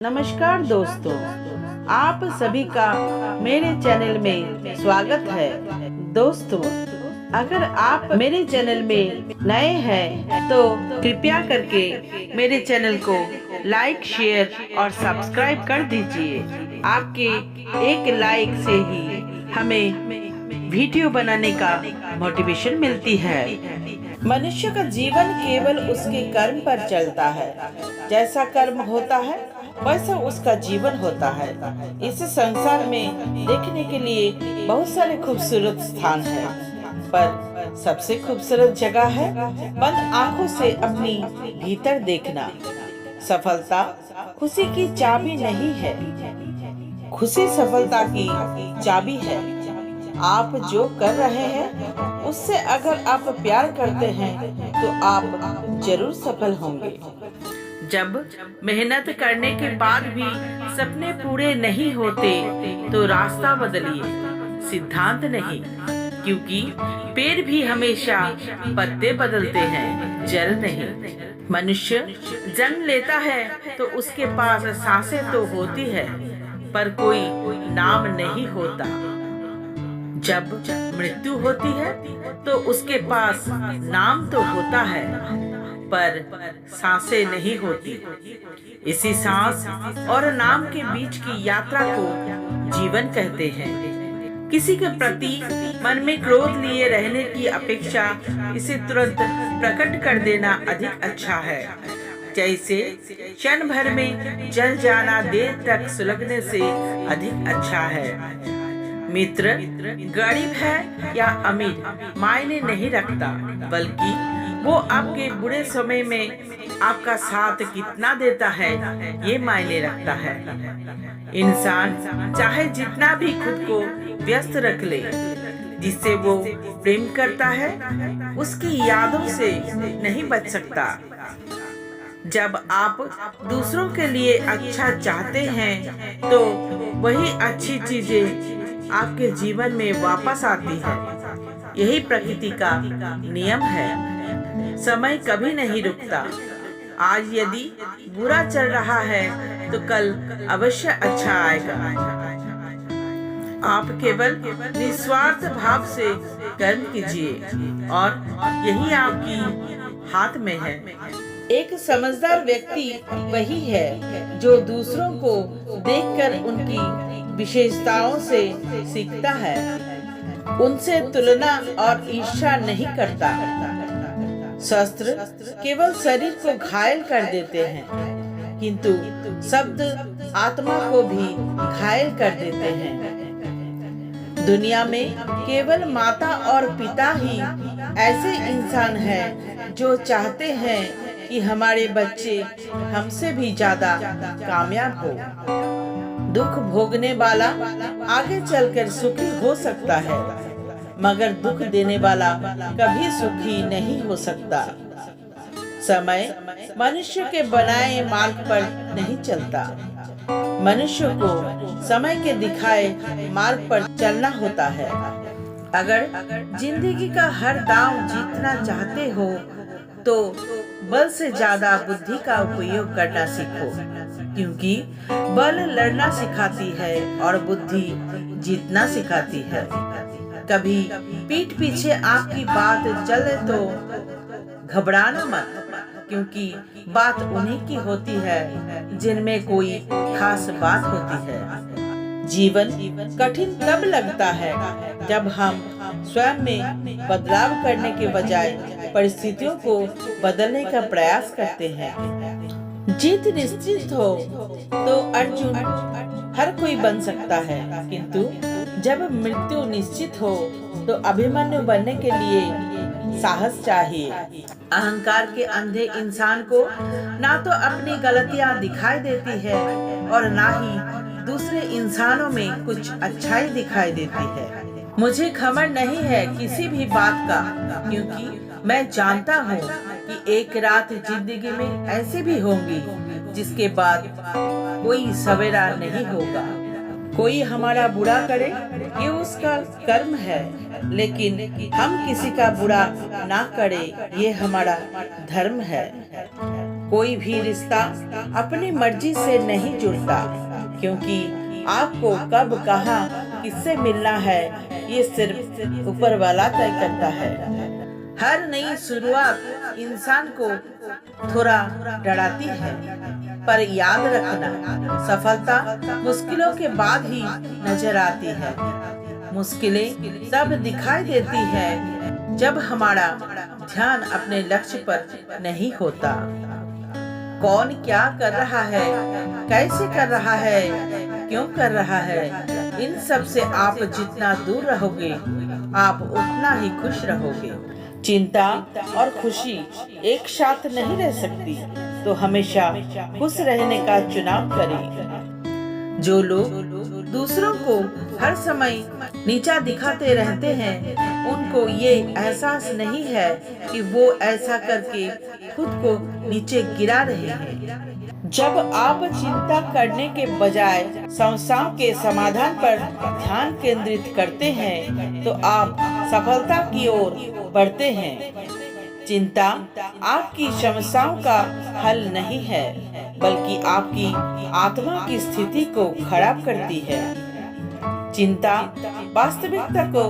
नमस्कार दोस्तों, आप सभी का मेरे चैनल में स्वागत है। दोस्तों, अगर आप मेरे चैनल में नए हैं तो कृपया करके मेरे चैनल को लाइक, शेयर और सब्सक्राइब कर दीजिए। आपके एक लाइक से ही हमें वीडियो बनाने का मोटिवेशन मिलती है। मनुष्य का जीवन केवल उसके कर्म पर चलता है। जैसा कर्म होता है वैसा उसका जीवन होता है। इस संसार में देखने के लिए बहुत सारे खूबसूरत स्थान हैं, पर सबसे खूबसूरत जगह है बंद आंखों से अपनी भीतर देखना। सफलता खुशी की चाबी नहीं है, खुशी सफलता की चाबी है। आप जो कर रहे हैं उससे अगर आप प्यार करते हैं तो आप जरूर सफल होंगे। जब मेहनत करने के बाद भी सपने पूरे नहीं होते तो रास्ता बदलिए, सिद्धांत नहीं, क्योंकि पेड़ भी हमेशा पत्ते बदलते हैं, जड़ नहीं। मनुष्य जन्म लेता है तो उसके पास सांसें तो होती है पर कोई नाम नहीं होता। जब मृत्यु होती है तो उसके पास नाम तो होता है पर सांसें नहीं होती। इसी सांस और नाम के बीच की यात्रा को जीवन कहते हैं। किसी के प्रति मन में क्रोध लिए रहने की अपेक्षा इसे तुरंत प्रकट कर देना अधिक अच्छा है। जैसे क्षण भर में जल जाना देर तक सुलगने से अधिक अच्छा है। मित्र गरीब है या अमीर मायने नहीं रखता, बल्कि वो आपके बुरे समय में आपका साथ कितना देता है ये मायने रखता है। इंसान चाहे जितना भी खुद को व्यस्त रख ले, जिससे वो प्रेम करता है उसकी यादों से नहीं बच सकता। जब आप दूसरों के लिए अच्छा चाहते हैं तो वही अच्छी चीजें आपके जीवन में वापस आती है। यही प्रकृति का नियम है। समय कभी नहीं रुकता। आज यदि बुरा चल रहा है तो कल अवश्य अच्छा आएगा। आप केवल निस्वार्थ भाव से कर्म कीजिए और यही आपकी हाथ में है। एक समझदार व्यक्ति वही है जो दूसरों को देखकर उनकी विशेषताओं से सीखता है, उनसे तुलना और ईर्ष्या नहीं करता। शस्त्र केवल शरीर को घायल कर देते हैं, किंतु शब्द आत्मा को भी घायल कर देते हैं। दुनिया में केवल माता और पिता ही ऐसे इंसान हैं जो चाहते हैं कि हमारे बच्चे हमसे भी ज्यादा कामयाब हो। दुख भोगने वाला आगे चलकर सुखी हो सकता है, मगर दुख देने वाला कभी सुखी नहीं हो सकता। समय मनुष्य के बनाए मार्ग पर नहीं चलता, मनुष्य को समय के दिखाए मार्ग पर चलना होता है। अगर जिंदगी का हर दांव जीतना चाहते हो तो बल से ज्यादा बुद्धि का उपयोग करना सीखो, क्योंकि बल लड़ना सिखाती है और बुद्धि जीतना सिखाती है। कभी पीठ पीछे आपकी बात चले तो घबराना मत, क्योंकि बात उन्हीं की होती है जिनमें कोई खास बात होती है। जीवन कठिन तब लगता है जब हम स्वयं में बदलाव करने के बजाय परिस्थितियों को बदलने का प्रयास करते हैं। जीत निश्चित हो तो अर्जुन हर कोई बन सकता है, किंतु जब मृत्यु निश्चित हो तो अभिमन्यु बनने के लिए साहस चाहिए। अहंकार के अंधे इंसान को ना तो अपनी गलतियां दिखाई देती है और ना ही दूसरे इंसानों में कुछ अच्छाई दिखाई देती है। मुझे घमंड नहीं है किसी भी बात का, क्योंकि मैं जानता हूँ कि एक रात जिंदगी में ऐसे भी होंगी जिसके बाद कोई सवेरा नहीं होगा। कोई हमारा बुरा करे ये उसका कर्म है, लेकिन हम किसी का बुरा ना करे ये हमारा धर्म है। कोई भी रिश्ता अपनी मर्जी से नहीं जुड़ता, क्योंकि आपको कब कहाँ किससे मिलना है ये सिर्फ ऊपर वाला तय करता है। हर नई शुरुआत इंसान को थोड़ा डराती है, पर याद रखना सफलता मुश्किलों के बाद ही नजर आती है। मुश्किलें तब दिखाई देती है जब हमारा ध्यान अपने लक्ष्य पर नहीं होता। कौन क्या कर रहा है, कैसे कर रहा है, क्यों कर रहा है, इन सब से आप जितना दूर रहोगे आप उतना ही खुश रहोगे। चिंता और खुशी एक साथ नहीं रह सकती, तो हमेशा खुश रहने का चुनाव करें। जो लोग दूसरों को हर समय नीचा दिखाते रहते हैं, उनको ये एहसास नहीं है कि वो ऐसा करके खुद को नीचे गिरा रहे हैं। जब आप चिंता करने के बजाय समस्याओं के समाधान पर ध्यान केंद्रित करते हैं, तो आप सफलता की ओर बढ़ते हैं। चिंता आपकी समस्याओं का हल नहीं है, बल्कि आपकी आत्मा की स्थिति को खराब करती है। चिंता वास्तविकता को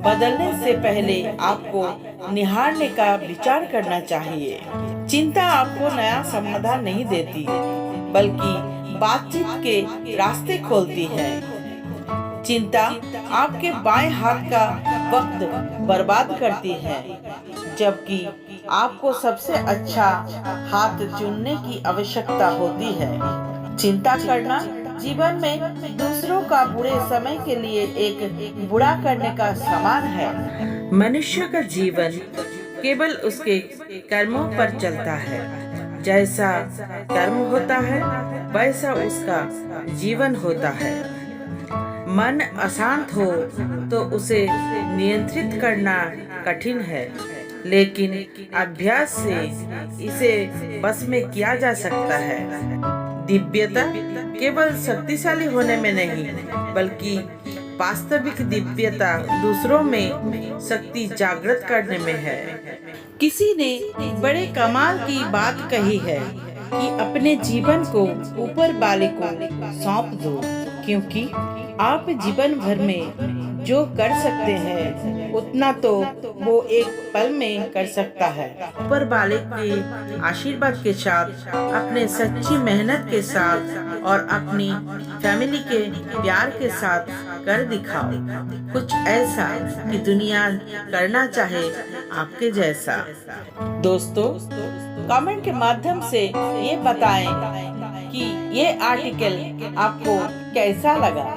बदलने से पहले आपको निहारने का विचार करना चाहिए। चिंता आपको नया समाधान नहीं देती, बल्कि बातचीत के रास्ते खोलती है। चिंता आपके बाएं हाथ का वक्त बर्बाद करती है, जबकि आपको सबसे अच्छा हाथ चुनने की आवश्यकता होती है। चिंता करना जीवन में दूसरों का बुरे समय के लिए एक बुरा करने का समान है। मनुष्य का जीवन केवल उसके कर्मों पर चलता है। जैसा कर्म होता है वैसा उसका जीवन होता है। मन अशांत हो तो उसे नियंत्रित करना कठिन है, लेकिन अभ्यास से इसे बस में किया जा सकता है। दिव्यता केवल शक्तिशाली होने में नहीं, बल्कि वास्तविक दिव्यता दूसरों में शक्ति जागृत करने में है। किसी ने बड़े कमाल की बात कही है कि अपने जीवन को ऊपर वाले को सौंप दो, क्योंकि आप जीवन भर में जो कर सकते हैं उतना तो वो एक पल में कर सकता है। ऊपर वाले के आशीर्वाद के साथ, अपने सच्ची मेहनत के साथ और अपनी फैमिली के प्यार के साथ कर दिखाओ कुछ ऐसा कि दुनिया करना चाहे आपके जैसा। दोस्तों, कमेंट के माध्यम से ये बताएं कि ये आर्टिकल आपको कैसा लगा।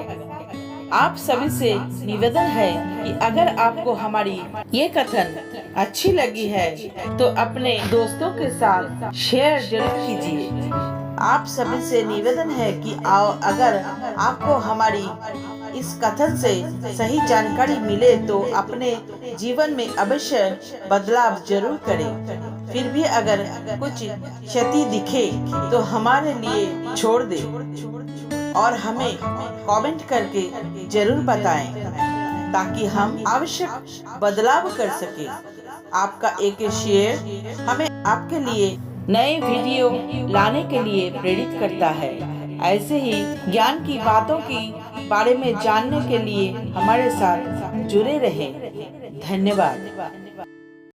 आप सभी से निवेदन है कि अगर आपको हमारी ये कथन अच्छी लगी है तो अपने दोस्तों के साथ शेयर जरूर कीजिए। आप सभी से निवेदन है कि अगर आपको हमारी इस कथन से सही जानकारी मिले तो अपने जीवन में अवश्य बदलाव जरूर करें। फिर भी अगर कुछ क्षति दिखे तो हमारे लिए छोड़ दें और हमें कमेंट करके जरूर बताएं, ताकि हम आवश्यक बदलाव कर सके। आपका एक शेयर हमें आपके लिए नए वीडियो लाने के लिए प्रेरित करता है। ऐसे ही ज्ञान की बातों की बारे में जानने के लिए हमारे साथ जुड़े रहें। धन्यवाद।